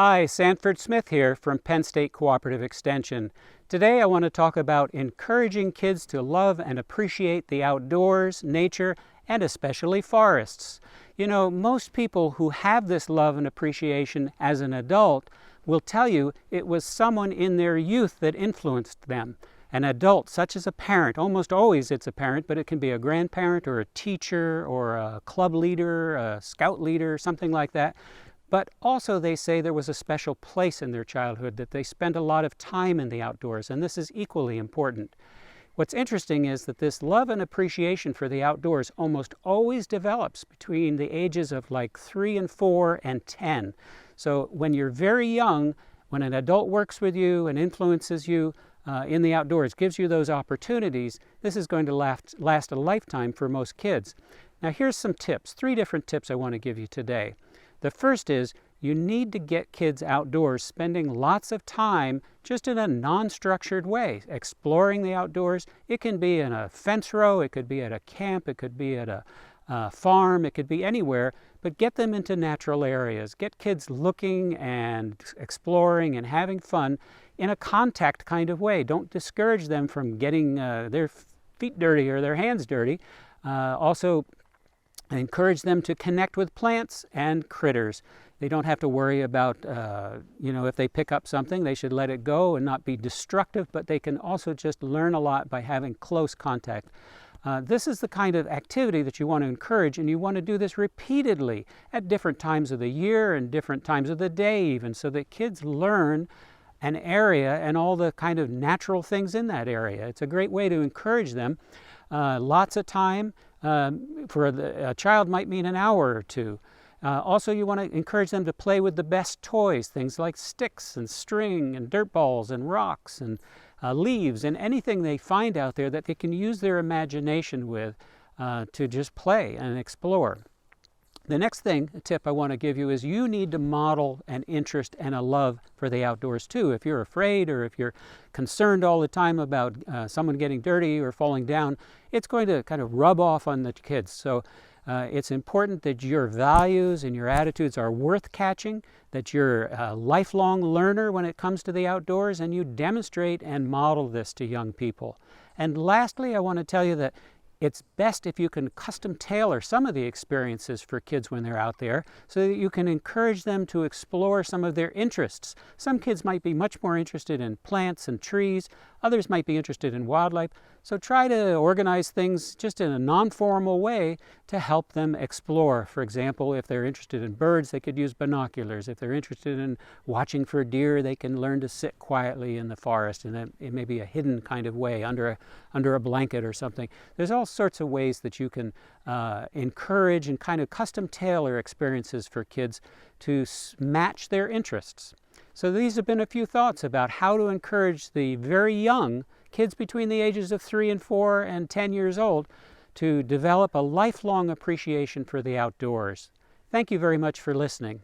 Hi, Sanford Smith here from Penn State Cooperative Extension. Today I want to talk about encouraging kids to love and appreciate the outdoors, nature, and especially forests. You know, most people who have this love and appreciation as an adult will tell you it was someone in their youth that influenced them. An adult, such as a parent, almost always it's a parent, but it can be a grandparent or a teacher or a club leader, a scout leader, something like that. But also they say there was a special place in their childhood, that they spent a lot of time in the outdoors, and this is equally important. What's interesting is that this love and appreciation for the outdoors almost always develops between the ages of like 3 and 4 and 10. So when you're very young, when an adult works with you and influences you in the outdoors, gives you those opportunities, this is going to last a lifetime for most kids. Now here's some tips, 3 different tips I want to give you today. The first is you need to get kids outdoors, spending lots of time just in a non-structured way, exploring the outdoors. It can be in a fence row, it could be at a camp, it could be at a farm, it could be anywhere, but get them into natural areas. Get kids looking and exploring and having fun in a contact kind of way. Don't discourage them from getting their feet dirty or their hands dirty. Also, encourage them to connect with plants and critters. They don't have to worry about, if they pick up something, they should let it go and not be destructive, but they can also just learn a lot by having close contact. This is the kind of activity that you want to encourage, and you want to do this repeatedly at different times of the year and different times of the day even, so that kids learn an area and all the kind of natural things in that area. It's a great way to encourage them. Lots of time. For a child might mean an hour or 2. Also, you want to encourage them to play with the best toys, things like sticks and string and dirt balls and rocks and leaves and anything they find out there that they can use their imagination with to just play and explore. The next tip I want to give you is you need to model an interest and a love for the outdoors too. If you're afraid or if you're concerned all the time about someone getting dirty or falling down, it's going to kind of rub off on the kids. So it's important that your values and your attitudes are worth catching, that you're a lifelong learner when it comes to the outdoors, and you demonstrate and model this to young people. And lastly, I want to tell you that it's best if you can custom tailor some of the experiences for kids when they're out there, so that you can encourage them to explore some of their interests. Some kids might be much more interested in plants and trees, others might be interested in wildlife. So try to organize things just in a non-formal way to help them explore. For example, if they're interested in birds, they could use binoculars. If they're interested in watching for deer, they can learn to sit quietly in the forest, and it may be a hidden kind of way under a blanket or something. There's all sorts of ways that you can encourage and kind of custom tailor experiences for kids to match their interests. So these have been a few thoughts about how to encourage the very young kids between the ages of 3 and 4 and 10 years old to develop a lifelong appreciation for the outdoors. Thank you very much for listening.